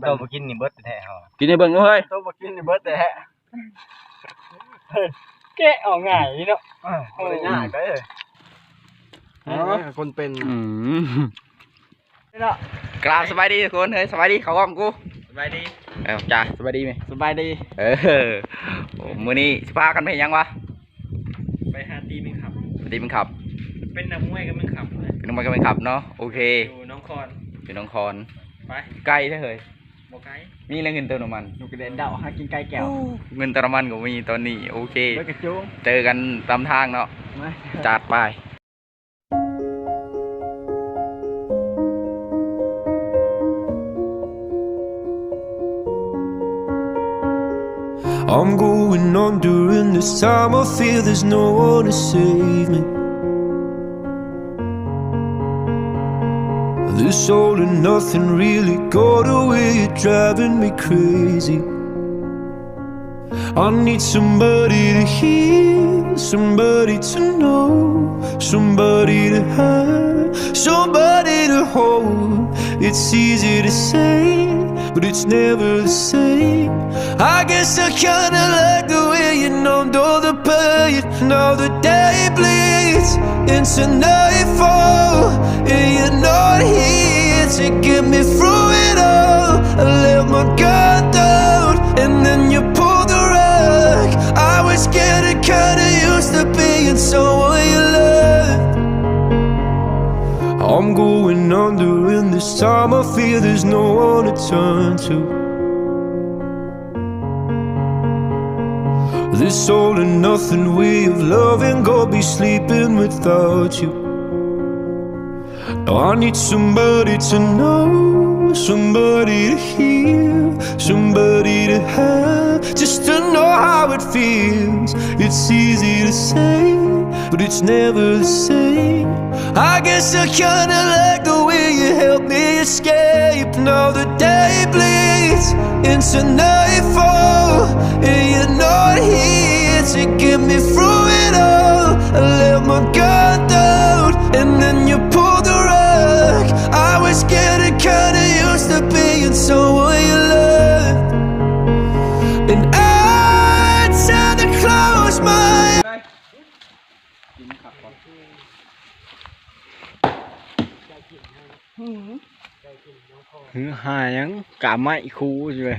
โตมากินนี่เบิร์ดแท้เหรอกินในเบิ่งเฮ้ยโตมากินนี่เบิร์ดแท้แกะออกง่ายนี่เนาะง่ายไปเลยคนเป็นนี่เนาะกราบสบายดีทุกคนเฮ้ยสบายดีเขาอ้อมกูสบายดีจ้าสบายดีไหมสบายดีมื้อนี้สิพากันไปยังวะไปหาตีมึงขับตีมึงขับเป็นนักมวยกับมึงขับเลยเป็นนักมวยกับมึงขับเนาะโอเคอยู่น้องคอนอยู่น้องคอนไปไกลได้เลยบ่ไกลมีเงินเติมน้ำมันอยู่กระเด็นเดาหากินไก่แก้วเงินเติมน้ำมันก็มีตอนนี้โอเคเจอกันตามทางเนาะจัดไปI'm going on during this time. I feel there's no one to save me. This all and nothing really got away. You're driving me crazy. I need somebody to hear, somebody to know, somebody to have, somebody to hold. It's easy to say, but it's never the same. I guess I kinda like the way you numbed all the pain. Now the day bleeds into nightfall, and you're not here to get me through it all. I let my guard down, and then you pulled the rug. I was getting kinda used to being someone you loved. I'm going under, and this time I feel there's no one to turn to. This all and nothing way of loving, go be sleeping without you. Now I need somebody to know, somebody to hear, somebody to have, just to know how it feels. It's easy to say, but it's never the same. I guess I kinda like the way you help me escape. Now the day bleeds into nightfall, and you're not here to get me through it all. I let my guard down, and then you pulled the rug. I was getting kinda used to being someone you loved, and I tried to close my eyes. หายังกะไม่คูใช่ไหม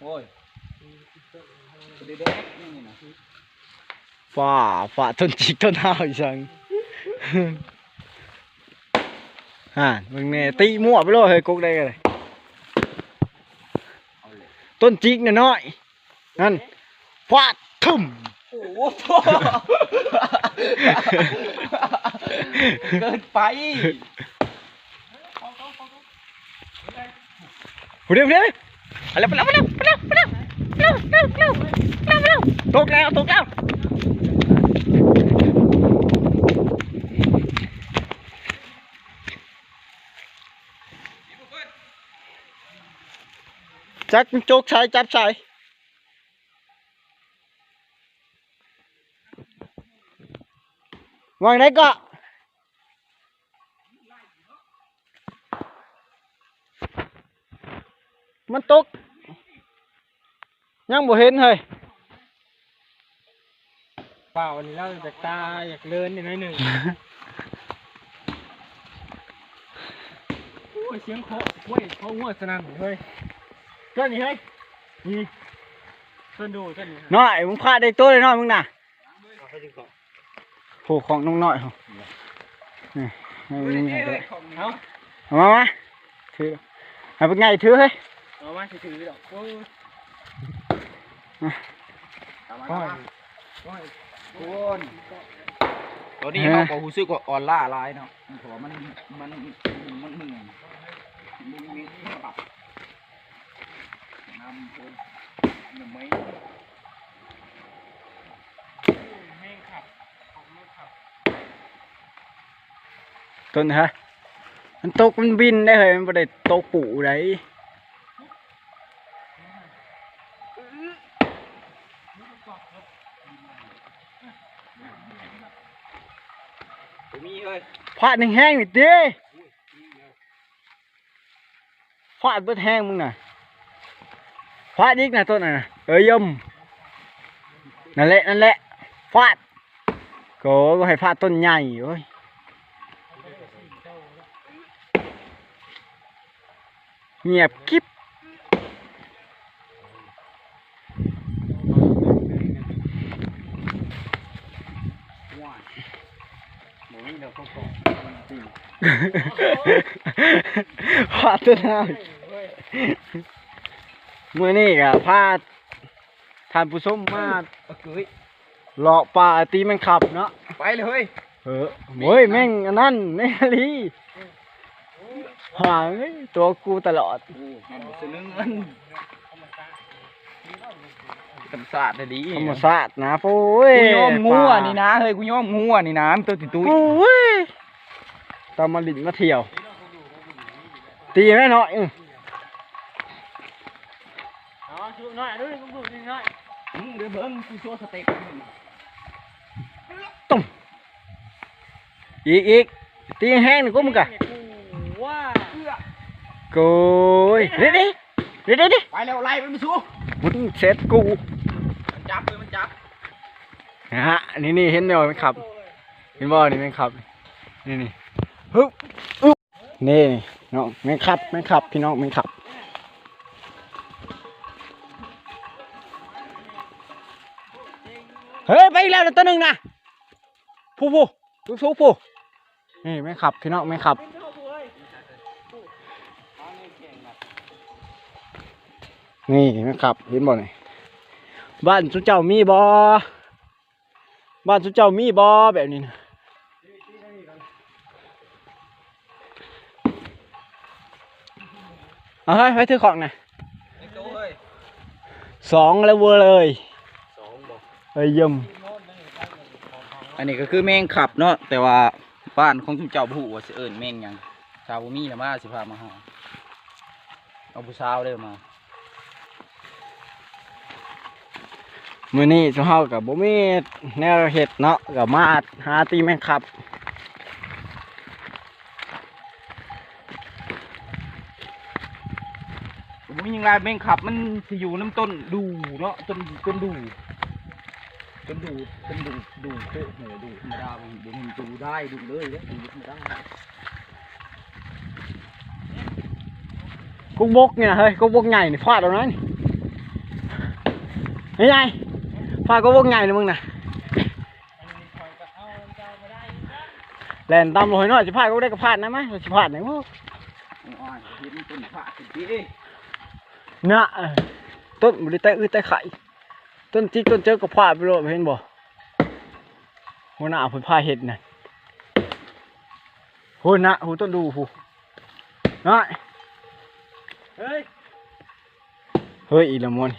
โอ้ยฝ่าต้นจิกต้นหาวอีสังมึงเนี่ยตีมั่วไปเลยเฮ้ยกุ๊กได้เลยต้นจิกน้อยนั่นฟาดทุ่มโอ้โหเกินไปเร็วอะไรไปแล้วตกแล้วจักโจกชายจับชาย วางไหนก็มันตกยังบ่เห็นเลยเปล่าวันนี้เราอยากตาอยากเลินนิดหนึ่งโอ้ยเสียงเคาะเว้ยเขาหัวสนั่นเฮ้ยต้นนี้เฮ้ยนี่ต้นดูต้นนี้น้อยมึงพาเด็กตัวเลยน้อยมึงน่ะโหของน้องน้อยเหรอนี่ไม่มีอะไรเลยเอามาถือเอาเป็นไงถือเฮ้ยเอามาถือดอกโอ้ยตอนนี้เขาก็รู้สึกว่าอ่อนล้าหลายเนาะเพราะว่ามันมึงมีปรับน้ำคนหนึ่งไม้ต้นฮะมันตกมันบินได้เลยมันไม่ได้ตกปู่ได้พลาดแห้งๆนิดเดียว ฟาดเบิดแห้งมึงน่ะฟาดอีกนะต้นน่ะยมนั่นแหละฟาดก็ให้ฟาดต้นใหญ่เว้ยเงียบกิ๊บพาต้นน้ำเมื่อนี่กะพาทานผู้ชมมาเลาะป่าตีมันขับเนาะ ไปเลยโว้ยแม่งอันนั้นแม่ลีหาตัวกูตลอดมันซื้อเงินธรรมศาสตร์ดี ธรรมศาสตร์นะโอ้ยกูยอมงัวนี่นะเฮ้ยกูยอมงัวนี่นะตัวติดตุ้ยโอ้ยตามมาลินมาเที่ยวตีแม่เนาะชุบหน่อยด้วยชุบหน่อยเดี๋ยวเบิ้งกูโชว์สเต็ปตุ้มอีกตีแห้งหนึ่งก็มึงกะโก้ยเดี๋ยวไปแล้วไล่ไปไม่สู้มึงเสร็จกูมันจับเลยมันจับฮะนี่เห็นไหมมันขับเห็นบ่นี่มันขับนี่ฮึบนี่น้องมันขับพี่น้องมันขับเฮ้ยไปอีกแล้วตัวหนึ่งนะผู้สู้นี่มันขับพี่น้องมันขับนี่มันขับเห็นบ่นี่บ้านสุเจ้ามีบ่แบบนี้นะเอาให้ถือของหน่อย2แล้วเวอร์เลยยิ่มอันนี้ก็คือแมงขับเนาะแต่ว่าบ้านของชุมเจ้าผู้ว่าสิเอิ้นแมงหยังชาวบ่มีน่ะมาสิพามาหาเอาผู้สาวเด้อมามื้อนี้เฮากับบ่มีแนวเฮ็ดเนาะก็มาหาตีแมงขับบ่มีหยังไงแมงขับมันสิอยู่น้ำต้นดูเนาะต้นดูเตะหัวดูธรรมดาบ่มันดูได้ดูเลยเด้อดูธรรมดากุ๊กบกเนี่ยเฮ้ยกุ๊กบกใหญ่นี่ฟาดเอานะนี่ไงฟาดกุ๊กบกใหญ่เลยมึงน่ะแล่นตามลอยน้อยสิพาดก็ได้ก็พาดนะมั้ยสิพาดไหนพวกน่ะต้นบริแต่แต่ไข่ต้นจิ๊กต้นเจอก็พาดไปโลดเห็นบ่หัวหน้าเพิ่นพาเฮ็ดน่ะโหน่ะโหต้นดูผู้น้อยเฮ้ยอีละมวน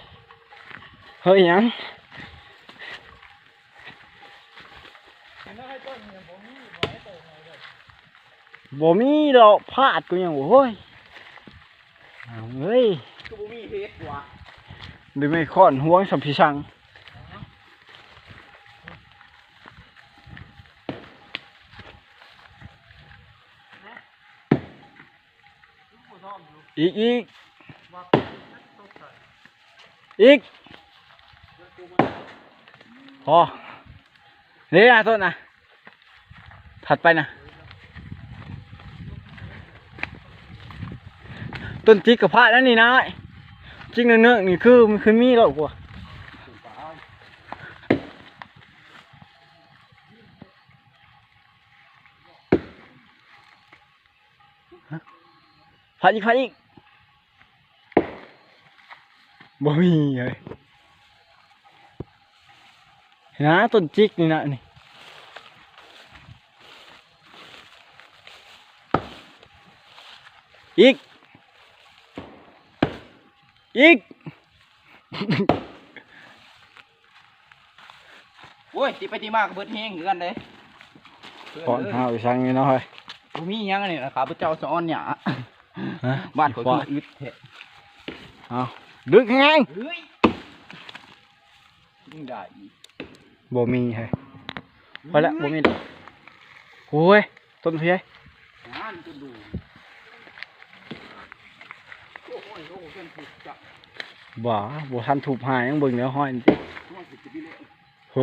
เฮ้ยยังบ่มีดอกพาดกูยังโอ้ยเฮ้ยก็บ่มีเฮ็ดว่ะดิไม่ค้อนห่วงสัมพิชังอีกพอนี่นะต้นนะถัดไปนะต้นจิกกับพาดนั่นนี่นะจิกเนื้อนี่คือมันคือมีแล้วกว่าพาดอีกบ่มีเลยนะต้นจิกนี่นะนี่อีกโอ้ยตีไปตีมากเบิดแห้งเหมือนกันเลยก่อนหาไปสั่งนี่เนาะเฮ้ยบ่มีหยังนี่นะครับพระเจ้าสอนเนี่ยบ้านเขาคืออึดแท้เอาดึกแห้งยิ่งได้บ่มีเฮ้ยไปละบ่มีดอกโอ้ยต้นเพี้ย อ้ยโอ้เพิ่นถูกจับ บ่ทันถูกหายยังเบิ่งเดี๋ยวห้อยนี่ติ ห้อยสิจะไปเลย โห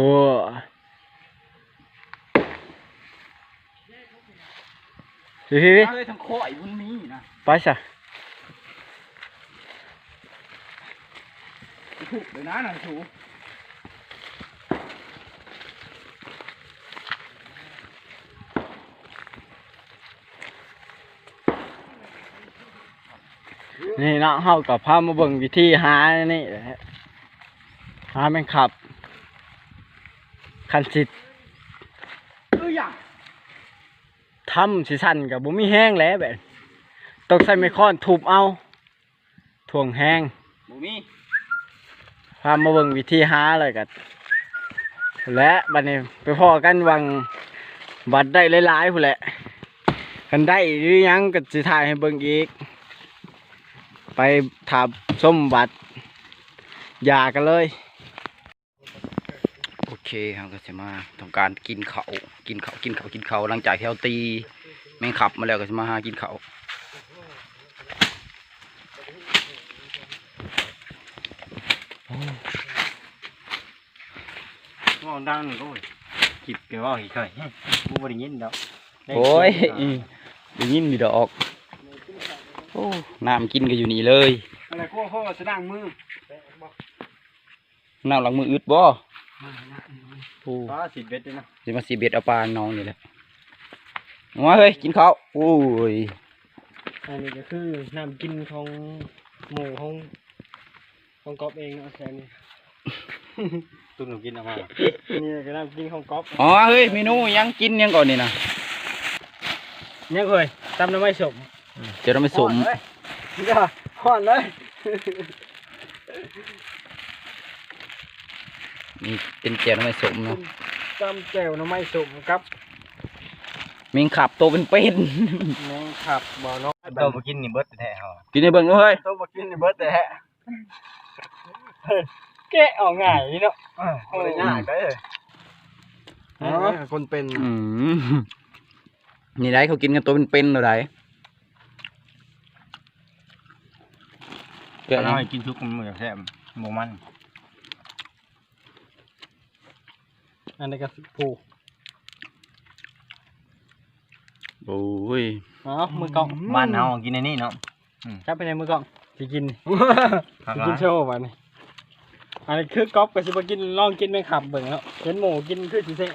พี่ เฮ้ยทั้งข้อยมันมีนะ ไปซะ ถูกเลยนะน่ะถูก นี่เนาะเฮาก็พามาเบิ่งวิธีหานี่แหละหาแม่งขับคันสิ อย่าง ทำสิสั่นก็บ่มีแห้งแล้วแบบต้องใช้ไม้ค้อนทุบเอาถ่วงแห้ง บ่มี พามาเบิ่งวิธีหาเลยกันและบัดนี้ไปพอกันวังบัดได้หลายๆพุ่นแหละกันได้หรือยังก็สิถ่ายให้เบิ่งอีกไปถามส้มบัดยากันเลย โอเคครับก็จะมาทำการกินข้าวหลังจากที่เราตีแมงขับมาแล้วก็จะมาหากินข้าว ว่าดังโอ้ยคิดเกี่ยวว่าอีกเคยกูบ่ได้ยินดอก โอ้ยได้ยินมีดอกโอ้น้ำกินก็อยู่นี่เลย อะไรกูพ่อจะนั่งมือ น้ำหลังมืออึดบ่โอ้ ฟ้าสิเบ็ดด้วยนะ สิมาสีเบ็ดเอาปลาน้องนี่แหละมาเฮ้ยกินข้าวโอ้ย อันนี้ก็คือน้ำกินของหมูของก๊อฟเองเอาแค่นี้ ตุ้นกินออกมานี่ก็น้ำกินของก๊อฟ อ๋อเฮ้ยเมนูยังกินยังก่อนนี่นะ เนี่ยเคยตำน้ำไม่สม เดี๋ยวเราไปสม นี่ก็ห่อนเลย นี่เป็นเจียวเราไปสมเนาะ ตำแจ่วน้ำไม่สมครับ แมงขับโตเป็นเป็น แมงขับบ่อน้อง เราไปกินนี่เบิดแท้เหรอ กินในเบิ่งเฮ้ย ต้องมากินในเบิร์ดแต่แกะออกง่ายนี่เนาะ โอ้ยง่ายไปเลย คนเป็น อืมนี่ได้เขากินกันตัวเป็นเป็นเลยได้เกิด เราให้กินทุกมันเหมือนแซ่บหมูมัน อันนี้ก็ผู โอ้ย อ๋อมือกล่อง บ้านเฮากินในนี่เนาะ ครับไปในมือกล่องสิกิน ผัก สิ ห กิ ลาน ย โชว์วันนี้อันนี้คือก๊อฟกับสิบกินลองกินแมงขับเบิ่งแล้วเห็นหมูกินคือสิเซ่